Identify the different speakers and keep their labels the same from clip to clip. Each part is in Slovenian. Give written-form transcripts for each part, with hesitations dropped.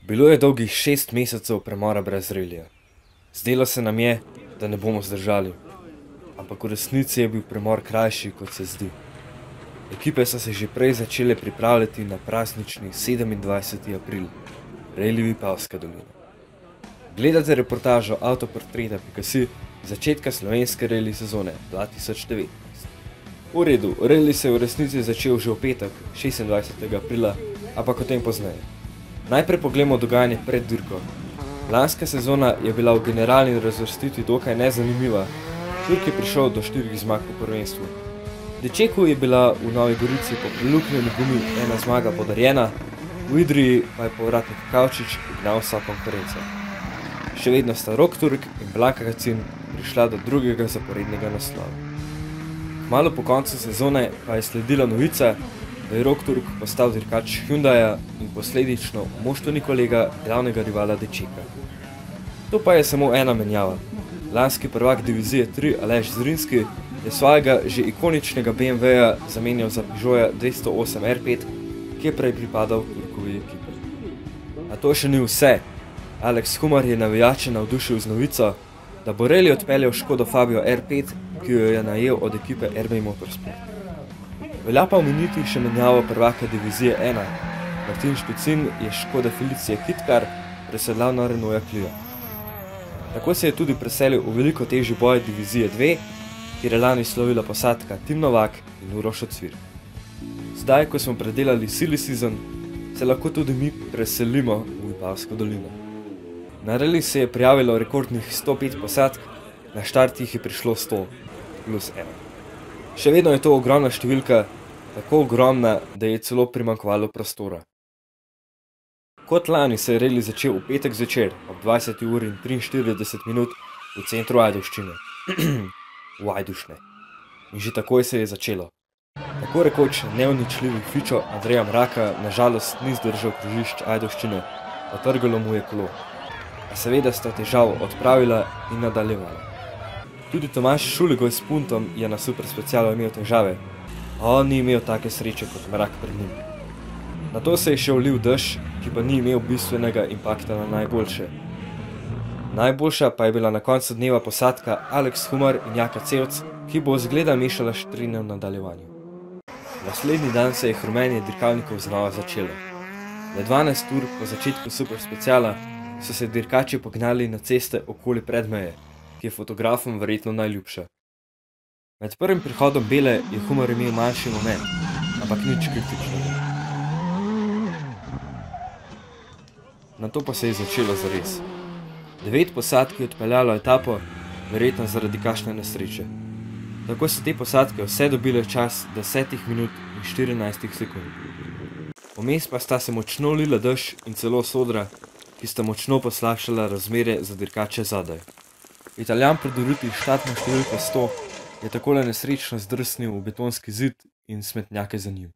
Speaker 1: Bilo je dolgih 6 mesecev premora brez relija. Zdelo se nam je, da ne bomo zdržali, ampak v resnici je bil premor krajši, kot se zdi. Ekipe so se že prej začele pripravljati na praznični 27. april, Reli Vipavska dolina. Gledate reportažo Avtoportreta.si začetka slovenske reli sezone 2019. V redu, reli se je v resnici začel že v petek, 26. aprila, ampak o tem pozneje. Najprej pogledamo dogajanje pred dirko. Lanska sezona je bila v generalni razvrstitvi dokaj nezanimiva. Turk je prišel do 4 zmag v prvenstvu. Dečeku je bila v Novi Gorici po preluknjeni gumi ena zmaga podarjena, v Idriji pa je povratnik Kavčič ugnal vsa konkurenca. Še vedno sta Rok Turk in Blanka Kacin prišla do drugega zaporednega naslova. Malo po koncu sezone pa je sledila novica, da je Rok Turk postal dirkač Hyundaia in posledično moštveni kolega glavnega rivala Dečeka. To pa je samo ena menjava. Lanski prvak divizije 3 Aleš Zrinski je svojega že ikoničnega BMW-ja zamenjal za Peugeota 208 R5, ki je prej pripadal Turkovi ekipi. A to še ni vse. Alex Humar je navijače navdušil z novico, da bo Reli odpeljal Škodo Fabio R5, ki jo je najel od ekipe RB Motorsport. Velja pa omeniti še menjavo prvaka divizije 1. Martin Špicin je Škoda Felicie Kitkar presedlal na Renaulta Clio. Tako se je tudi preselil v veliko težji boj divizije 2, kjer je lani slovila posadka Tim Novak in Uroš Ocvir. Zdaj, ko smo predelali silly season, se lahko tudi mi preselimo v Vipavsko dolino. Na reli se je prijavilo rekordnih 105 posadk, na štart jih je prišlo 100 plus 1. Še vedno je to ogromna številka, tako ogromna, da je celo primanjkovalo prostora. Kot lani se je reli začel v petek zvečer ob 20:43 v centru Ajdovščine. V Ajdušne. In že takoj se je začelo. Tako rekoč neuničljivi Fičo Andreja Mraka nažalost ni zdržal križišč Ajdovščine, otrgalo mu je kolo. A seveda sta težavo odpravila in nadaljevala. Tudi Tomaž Šuligoj s Puntom je na super specialu imel težave, a on ni imel take sreče kot Mrak pred njim. Nato se je še ulil dež, ki pa ni imel bistvenega impakta na najboljše. Najboljša pa je bila na koncu dneva posadka Alex Humar in Jaka Cevc, ki bo zgleda mešala štrine v nadaljevanju. Naslednji dan se je hrumenje dirkalnikov znova začelo. Le 12 ur po začetku super speciala so se dirkači pognali na ceste okoli Predmeje, ki je fotografom verjetno najljubša. Med prvim prihodom Bele je Humar imel manjši moment, ampak nič kritičnega. Nato pa se je začelo zares. 9 posadk je odpeljalo etapo, verjetno zaradi kakšne nesreče. Tako so te posadke vse dobile čas 10 minut in 14 sekund. Vmes pa sta se močno lila dež in celo sodra, ki sta močno poslabšala razmere za dirkače zadaj. Italijan predoriti štartna številka 100 je takole nesrečno zdrsnil v betonski zid in smetnjake za njim.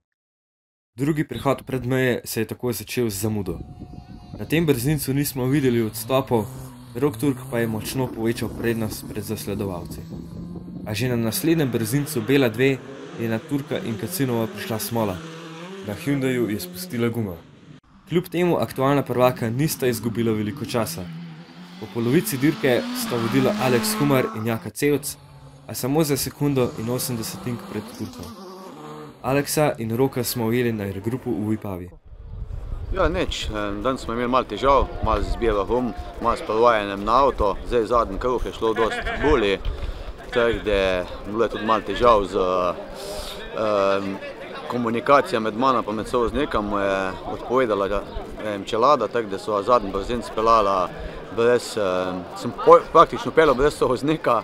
Speaker 1: Drugi prihod Predmeje se je tako začel z zamudo. Na tem brzincu nismo videli odstopov, Rok Turk pa je močno povečal prednost pred zasledovalci. A že na naslednjem brzincu Bela 2 je na Turka in Kacinova prišla smola. Na Hyundaiu je spustila guma. Kljub temu aktualna prvaka nista izgubila veliko časa. Po polovici dirke sta vodila Alex Humar in Jaka Cevc, a samo za sekundo in 80 pred Turkom. Aleksa in Roka smo ujeli na regrupu v Vipavi.
Speaker 2: Ja, nič. Danes smo imeli malo težav, malo z izbiro gum, malo s privajanjem na avto. Zdaj zadnji krog je šlo dosti bolje, tako da bilo je tudi malo težav z komunikacijo med mano pa med sovoznikom. Mu je odpovedala čelada, tako da so zadnji brzin speljala brez, sem praktično peljal brez sovoznika.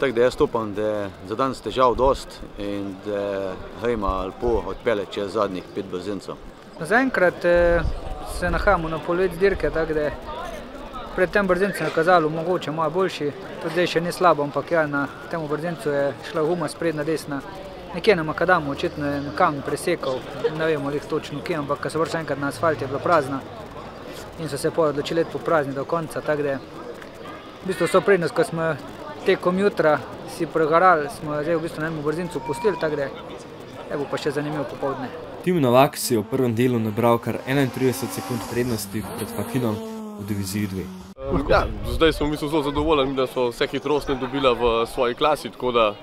Speaker 2: Tako da jaz upam, da je za danes težav dosti in da gremo lepo odpeljati čez zadnjih 5 brzincov.
Speaker 3: Zaenkrat se nahajamo na polovici dirke, tako da pred tem brzincu je kazalo mogoče malo boljši, tudi zdaj še ni slabo, ampak ja, na tem brzincu je šla guma sprednja desna. Nekje na makadamu, očitno je kamen presekal, ne vemo lih točno kje, ampak ko se vrša enkrat na asfalt je bila prazna in so se odločili po prazni do konca, tako da v bistvu so prednost, ko smo tekom jutra si pregarali, smo zdaj v bistvu na enem brzincu pustili, tako da bo pa še zanimivo popoldne.
Speaker 1: Tim Novak si je v prvem delu nabral kar 31 sekund prednosti pred Fakinom v diviziji 2.
Speaker 4: Ja, zdaj smo v bistvu zelo zadovoljni, da so vse hitrostne dobila v svoji klasi, tako da,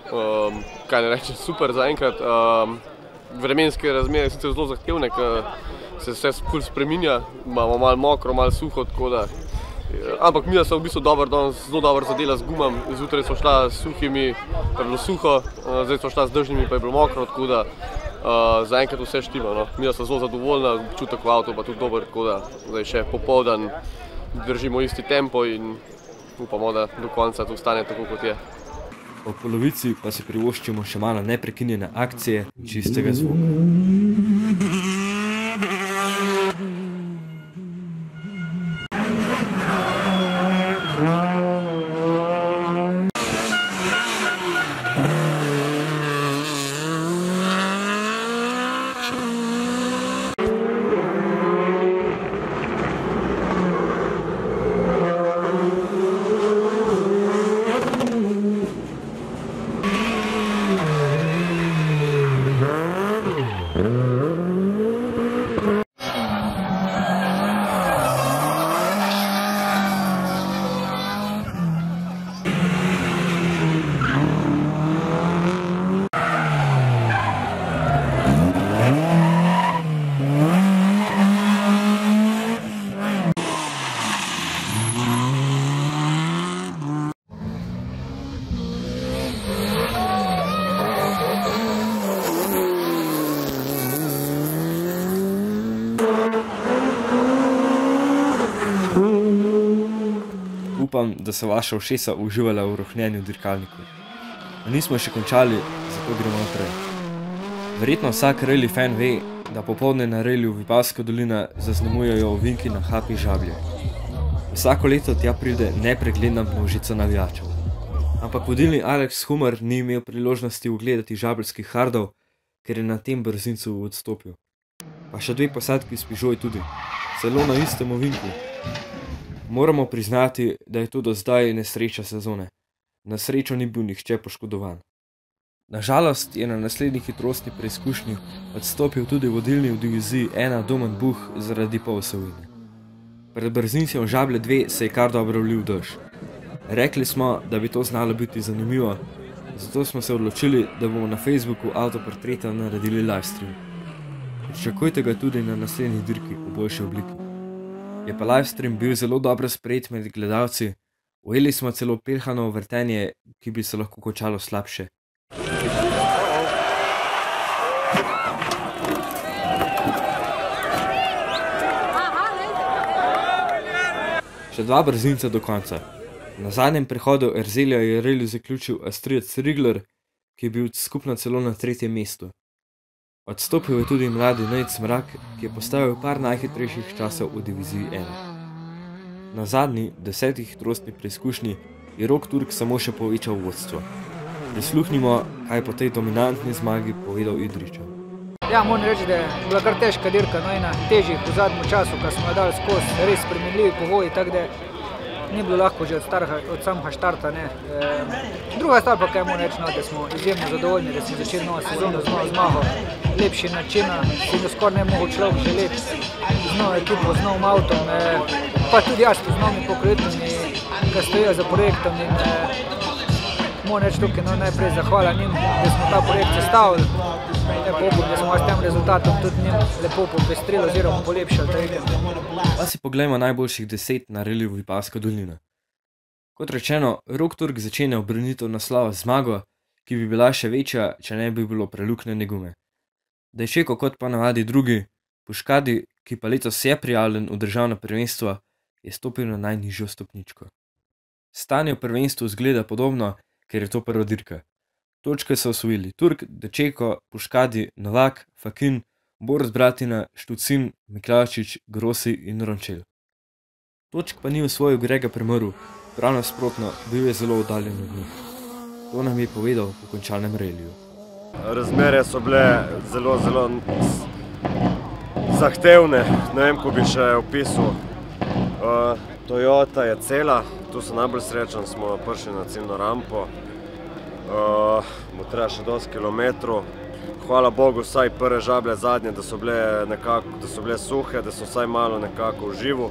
Speaker 4: kaj ne rečem, super zaenkrat. Vremenske razmere sicer zelo zahtevne, ker se vse ful spreminja, imamo malo mokro, malo suho, tako da. Ampak mi so v bistvu zelo dobro zadela z gumam, zjutraj so šla s suhimi, pa je bilo suho, zdaj so šla z dežnimi, pa je bilo mokro, tako da zaenkrat vse štima. No. Mi so zelo zadovoljna, občutek v avtu pa tudi dober, tako da zdaj še popoldan držimo isti tempo in upamo, da do konca to stane tako, kot je.
Speaker 1: Po polovici pa si privoščimo še malo neprekinjene akcije čistega zvoka. Upam, da so vaša ušesa uživala v rohnenju v dirkalniku. No, nismo še končali, zato gremo naprej. Verjetno vsak rally fan ve, da popoldne na rallyu Vipavska dolina zaznamujejo ovinki na Hapi Žablje. Vsako leto tja pride nepregledna množica navijačev. Ampak vodilni Alex Humar ni imel priložnosti ugledati žabljskih hardov, ker je na tem brzincu odstopil. Pa še dve posadki s Peugeot tudi, celo na istem ovinku. Moramo priznati, da je to do zdaj nesreča sezone. Na srečo ni bil nihče poškodovan. Nažalost je na naslednji hitrostni preizkušnji odstopil tudi vodilni v diviziji 1 Domen Buh zaradi polsovine. Pred brzincem Žablje 2 se je kar dobro ulil dež. Rekli smo, da bi to znalo biti zanimivo, zato smo se odločili, da bomo na Facebooku avtoportreta naredili livestream. Pričakujte ga tudi na naslednji dirki v boljši obliki. Je pa livestream bil zelo dobro sprejet med gledalci, ujeli smo celo Pelhanovo vrtenje, ki bi se lahko končalo slabše. Še dva brzinca do konca. Na zadnjem prehodu Erzelja je rally zaključil Astrid Rigler, ki je bil skupno celo na 3. mestu. Odstopil je tudi mladi Nejc Mrak, ki je postavil par najhitrejših časov v diviziji 1. Na zadnji, 10. hitrostni preizkušnji je Rok Turk samo še povečal vodstvo. Prisluhnimo, kaj je po tej dominantni zmagi povedal Idričev.
Speaker 3: Ja, moram reči, da je bila kar težka dirka, no ena težjih v zadnjem času, ko smo jo dali skozi, res spremenljivi pogoji, tako da ni bilo lahko že od samega štarta. Druga stvar pa, kaj moram reči, da smo izjemno zadovoljni, da smo začeli novo sezono z novo zmago, lepši načina, si jo skoraj ne mogo človek želeti, z novo ekipo, z novim avtom, pa tudi jaz z novimi pokroviteljmi, ki stojijo za projektom in moram reči tukaj najprej zahvala njim, da smo ta projekt sestavili, pa upam, da smo s tem rezultatom tudi njim lepo popestrili oziroma polepšali trening.
Speaker 1: Pa si poglejmo najboljših 10 na rallyu Vipavska dolina. Kot rečeno, Rok Turk začenja ubranitev naslova zmago, ki bi bila še večja, če ne bi bilo preluknjene gume. Dejčeko kot pa navadi drugi, Puškadi, ki pa letos je prijavljen v državno prvenstvo, je stopil na najnižjo stopničko. Stanje v prvenstvu zgleda podobno, ker je to prva dirka. Točke so osvojili Turk, Dečeko, Puškadi, Novak, Fakin, Boris Bratina, Štucin, Miklačič, Grossi in Rončel. Točk pa ni osvojil Grega Premrl, prav nasprotno, bil je zelo oddaljen od njih. To nam je povedal po končanem rallyu.
Speaker 5: Razmere so bile zelo zahtevne, ne vem, ko bi še opisal. Toyota je cela, tu sem najbolj srečen, smo prišli na ciljno rampo. Bo treba še dosti kilometrov. hvala Bogu, vsaj prve žablje zadnje, da so bile suhe, da so vsaj malo nekako v živu.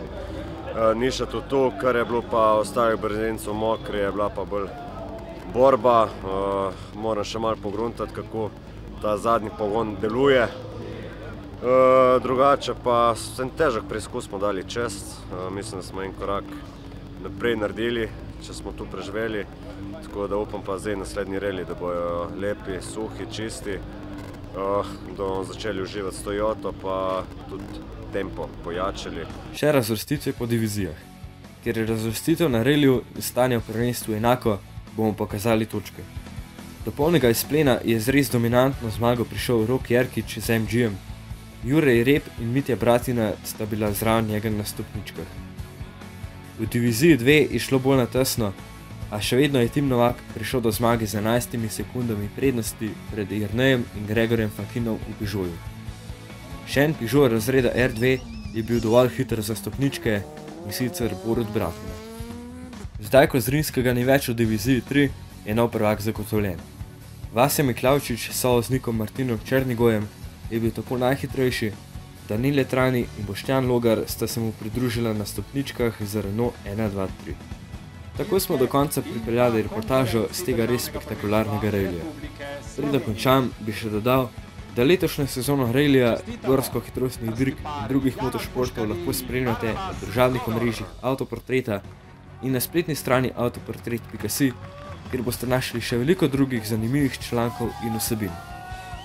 Speaker 5: Ni še to, kar je bilo pa ostalih brzincev mokri, je bila pa bolj borba. Moram še malo pogruntati, kako ta zadnji pogon deluje. Drugače pa en težek preizkus smo dali čez. Mislim, da smo en korak naprej naredili, če smo tu preživeli. Tako da upam pa zdaj naslednji reli, da bojo lepi, suhi, čisti, da bomo začeli uživati s Toyoto, pa tudi tempo pojačali.
Speaker 1: Še razvrstitve po divizijah. Ker je razvrstitev na reliju in stanje v prvenstvu enako, bomo pokazali točke. Do polnega izplena je z res dominantno zmago prišel Rok Jerkič z MG-jem. Jurej Rep in Mitja Bratina sta bila zraven njega na stopničkah. V diviziji 2 je šlo bolj na tesno, a še vedno je Tim Novak prišel do zmage z 11 sekundami prednosti pred Jernejem in Gregorjem Fakinom v Peugeotu. Še en Peugeot razreda R2 je bil dovolj hiter za stopničke, in sicer Borut Bratina. Zdaj, ko Zrinskega ni več v diviziji 3, je nov prvak zagotovljen. Vasja Miklavčič s sovoznikom Martinom Černigojem je bil tako najhitrejši, Danile Trani in Boštjan Logar sta se mu pridružila na stopničkah z Renault 123. Tako smo do konca pripeljali reportažo z tega res spektakularnega relija. Preden končam, bi še dodal, da letošnjo sezono relija, gorsko-hitrostnih dirk in drugih motošportov lahko spremljate na družabnih omrežjih Avtoportreta in na spletni strani autoportret.si, kjer boste našli še veliko drugih zanimivih člankov in vsebin.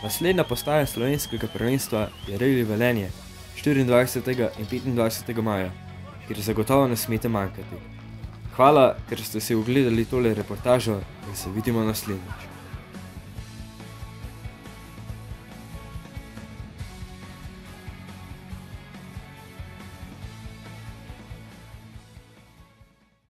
Speaker 1: Naslednja postaja slovenskega prvenstva je Reli Velenje 24. in 25. maja, kjer zagotovo ne smete manjkati. Hvala, ker ste si ogledali tole reportažo in se vidimo naslednjič.